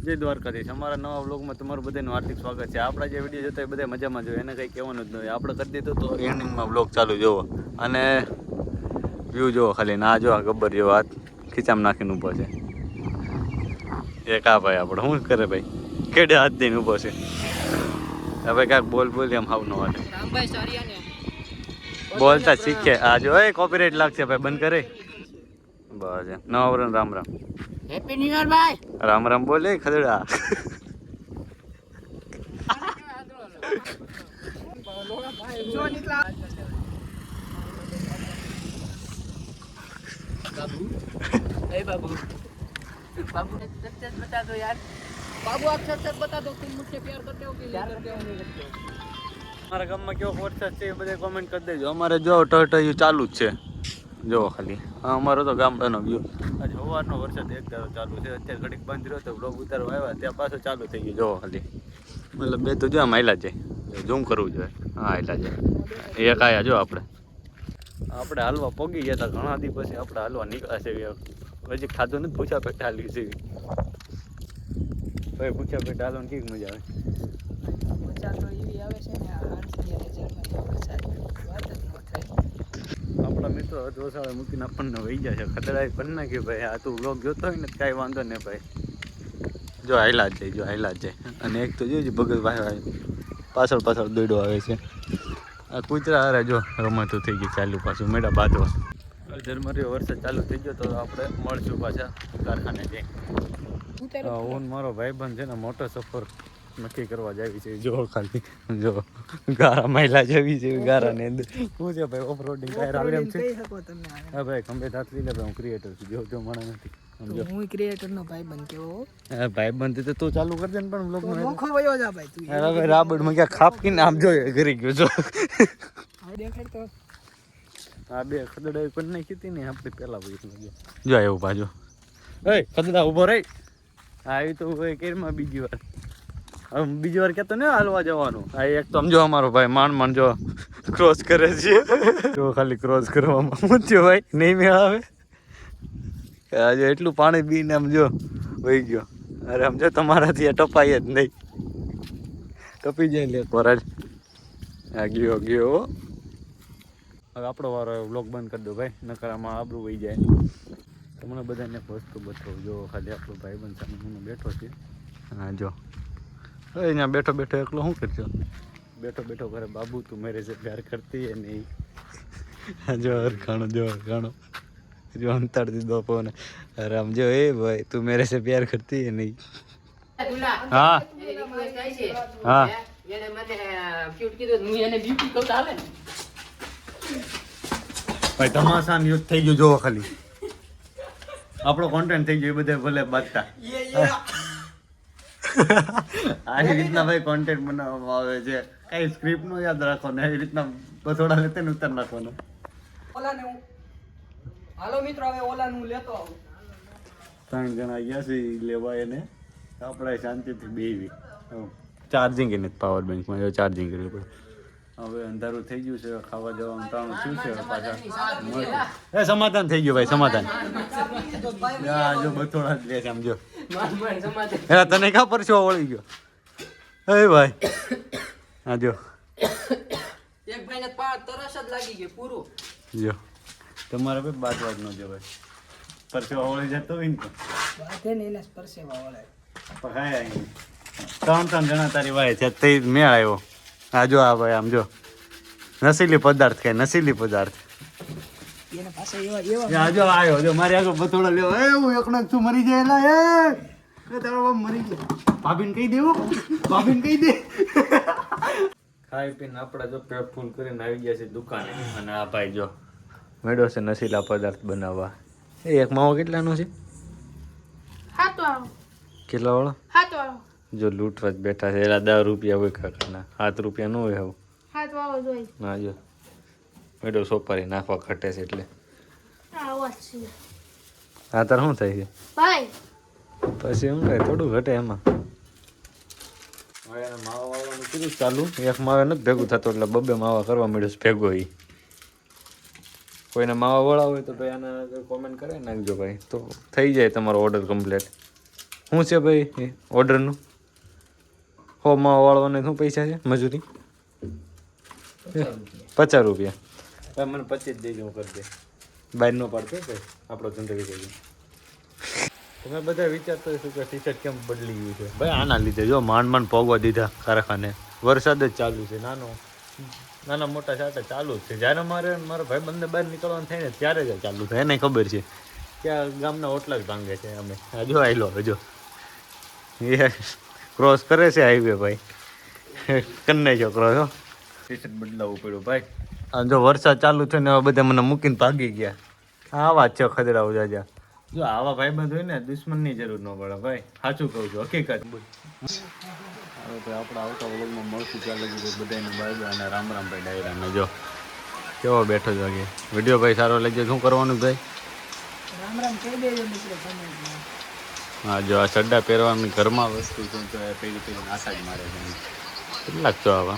જય દ્વારકાધીશ. અમારા નવા વ્લોગમાં તમારું બધાનું હાર્દિક સ્વાગત છે. આપણા જે વિડીયો જોતા એ બધા મજામાં જોઈએ, એને કંઈ કહેવાનું જ નહીં. આપણે કરી દીધું તો એન્ડિંગમાં વ્લોગ ચાલુ જોવો અને વ્યૂ જોવો ખાલી. ના જો આ ગબ્બર જેવો હાથ ખીચામાં નાખીને ઊભો છે. એક આ ભાઈ આપણે શું કરે ભાઈ, કેડે હાથ દઈને ઊભો છે. હવે કાંઈક બોલ એમ હાવ ન વાટે. બોલતા શીખે. આ જો એ કોપીરાઇટ લાગશે ભાઈ, બંધ કરે. બસ નવા વર્ષ Ram Ram. Happy new year ભાઈ. રામ રામ બોલે ખદડા. बाबू सच बता दो यार बाबू, आप सच बता दो, तुम मुझसे प्यार करते हो कि नहीं करते हो? અમારા ગામમાં કેવો વરસાદ છે એ બધા કોમેન્ટ કરી દેજો. અમારે જો ટહટયું ચાલુ જ છે, જો ખાલી. હા, અમારો તો ગામડાનો વ્યૂ. આજે સવારનો વરસાદ એક ધારો ચાલુ છે. અત્યારે ઘડીક બંધ રહ્યો તો બ્લોગ ઉતારવા આવ્યા ત્યાં પાછો ચાલુ થઈ ગયો. જો ખાલી મતલબ બે તો જો આમ હાલ્યા જાય, ઝૂમ કરવું જોઈએ. હા હાલ્યા જાય. એક આયા જો આપણે હાલવા પોગી ગયા હતા ઘણા દી પછી. આપણે હાલવા નીકળ્યા છે. હજી ખાધું નથી, પૂછા પેટ હાલી છે ભાઈ. પૂછા પેટ હાલવાની કેવી મજા આવે. મજા તો એવી આવે છે ને, આ 8,000 વરસાદ વાત જ ન થાય. આપણા મિત્રો દોસાળે મૂકીને આપણને વહી જાય છે. ખતરા પણ ના કે ભાઈ આ તું વ્લોગ જોતો હોય ને કાંઈ વાંધો નહીં ભાઈ. જો હાઈલા જ જાય. અને એક તો જોઈજો ભગત ભાઈ પાછળ દોડો આવે છે. આ કૂતરા હારે જો રમાતું થઈ ગયું ચાલુ પાછું મેળા બાંધવા. ઝરમરીઓ વરસાદ ચાલુ થઈ ગયો તો આપણે મળશું પાછા કારખાને જઈ. હું મારો ભાઈબંધ છે ને મોટો સફર નક્કી કરવા જાવી છે. જો ખાલી જો ગારા માયલા જેવી છે. ગારાની અંદર શું છે ભાઈ, ઓફ રોડિંગ ટાયર આવે એમ છે. હા ભાઈ, ખંભે હાથ લઈ લે ભાઈ. હું ક્રિએટર છું, જો માણસ નથી. હું ક્રિએટર નો ભાઈબંધ કેવો. હા ભાઈબંધ તો તું ચાલુ કરજે ને પણ બ્લોગ માં. નોખો વયો જા ભાઈ તું. અરે ભાઈ રાબડ માં ક્યાં ખાપકીને આમ જોઈએ ઘરી ગયો જો. દેખાડ તો આ બે ખદડા પણ નહીં કીધી ને આપણે પેલા ભાઈ જો એવું પાછો. એ ખદડા ઉભો રહી. આવી તો ભાઈ કેરમાં બીજી વાર કહેતો ને હાલવા જવાનું. આ એક તો સમજો અમારો ભાઈ માંડ જો ક્રોસ કરે છે. જો ખાલી ક્રોસ કરવામાં હું થયો ભાઈ, નહીં મેળ આવે. આજે એટલું પાણી પીને આમ જો વહી ગયો. અરે સમજો તમારાથી આ ટપાય જ નહીં. ટપી જાય લે વરાજ. આ ગયો હવે આપણો વારો વ્લોગ બંધ કરી દો ભાઈ, નકર આમાં આબરું વહી જાય. તમને બધાને વસ્તુ બતાવું. જો ખાલી આપણો ભાઈબંધ સામે મને બેઠો છે. હા જો અહીંયા બેઠો એકલો શું કરજો. બેઠો કરે બાબુ તું મેરે સે પ્યાર કરતી હે નહીં. જો હરખાણો જો અંતર દીધો ફોન. અરે સમજો એ ભાઈ તું મેરે સે પ્યાર કરતી હે નહીં. હા એને મને ક્યુટ કીધું, હું એને બ્યુટી કહું તો હાલે ને. ભાઈ તમાશાન યુદ્ધ થઈ ગયું. જોવો ખાલી આપણો કોન્ટેન્ટ થઈ ગયો. એ બધા ભલે બાજતા આવી રીતના ભાઈ કોન્ટેન્ટ બનાવવામાં આવે છે. કઈ સ્ક્રિપ્ટ નો યાદ રાખવાનો, એવી રીતના થોડા લેતે ને ઉતાર નાખવાનો. ઓલાને હું હાલો મિત્રો, હવે ઓલાને હું લેતો આવું. 3 જણા ગયા છે લેવા એને. આપણે શાંતિથી બેવી. ચાર્જિંગ નથી પાવર બેંકમાં. જો ચાર્જિંગ કરવું પડે. હવે અંધારું થઈ ગયું છે. ખાવા જવાનું ટાણું શું છે પાછા. એ સમાધાન થઈ ગયું ભાઈ, સમાધાન. જો બથોડા જ લે છે આમ જો. તને ક્યાં પરસેવો વળી ગયો એ ભાઈ. હા જો એક ભાઈને તરસ જ લાગી ગઈ પૂરું. જો તમારે ભાઈ બાજવા જ ન જવાય. પરસેવો વળી જતો હોય ને તો બાધે ને એને પરસેવા વળાય. પકાય 3 જણા તારી વાય છે તે મેળ આવ્યો. હા જો આ ભાઈ આમ જો નશીલી પદાર્થ ખાય, નશીલી પદાર્થ. એને પાસે એવા જો આવ્યો જો મારી આગળ બથોડા લેવા. એ હું એકલો તું મરી જાય એલા. એ તારો બાપ મરી ગયો. ભાભીને કહી દેવું, ભાભીને કહી દે. ખાઈ પીને આપણે જો પેટ ફૂલ કરીને આવી ગયા છે દુકાને. અને આ ભાઈ જો મેળો છે નશીલા પદાર્થ બનાવવા. એ એક માવો કેટલાનો છે? 7 વાળો. કેટલા વાળો? 7 વાળો. જો લૂંટવા જ બેઠા છે. એલા 10 રૂપિયા હોય કાકાના, 7 રૂપિયા ન હોય હવે. 7 વાળો જોઈ. હા જો મેળો સોપારી નાખવા ખટે છે એટલે. આ વાત છે હા તાર શું થાય છે ભાઈ? પછી એમ કાંઈ થોડું ઘટે એમાં. હવે એને માવા વાળવાનું કીધું ચાલુ. એક માવે નથી ભેગું થતું એટલે 2 માવા કરવા મળ્યો ભેગો. એ કોઈને માવા વળાવ હોય તો ભાઈ આના કોમેન્ટ કરી નાખજો ભાઈ, તો થઈ જાય તમારો ઓર્ડર કમ્પ્લીટ. શું છે ભાઈ ઓર્ડરનું? હોમાં વાળવાને શું પૈસા છે મજૂરી? 50 રૂપિયા. ભાઈ મને 25 દેજો, હું કરી દે. બહાર નો પાડતો ભાઈ, આપણો ધંધો વિચારી ગયો. તમે બધા વિચારતો હશો કે ટી શર્ટ કેમ બદલી ગયું છે. ભાઈ આના લીધે જો માંડ પોગવા દીધા કારખાને. વરસાદ જ ચાલુ છે, નાના મોટા છાંટા ચાલુ જ છે. જ્યારે મારા ભાઈ બંને બહાર નીકળવાનું થાય ને ત્યારે જ ચાલુ થાય. એને ખબર છે કે આ ગામના ઓટલા જ ભાંગે છે. અમે જો આયલો જો એ ક્રોસ કરે છે હાઈવે ભાઈ. કન્ને જો ક્રોસ હો. ટી શર્ટ બદલાવવું પડ્યું ભાઈ. આ જો વરસાદ ચાલુ થયો ને બધા મને મૂકીને ભાગી ગયા. આવા જ છે ખદડાઓ જાજા. જો આવા ભાઈબંધ હોય ને દુશ્મનની જરૂર ન પડે ભાઈ. સાચું કહું છું, હકીકત. હવે ભાઈ આપણા આવતા વ્લોગમાં મળશું. ત્યાં લગી બધાને બાય અને રામ રામ ભાઈ ડાયરાને. જો કેવો બેઠો છે વાગે. વિડીયો ભાઈ સારો લાગ્યો શું કરવાનું ભાઈ? રામ રામ કહી દેજો મિત્રો કમેન્ટમાં. હા જો આ ચડ્ડા પહેરવાની ઘરમાં વસ્તુ છે તો એ પહેરી આશા જ મારે છે. કેટલાક તો આવા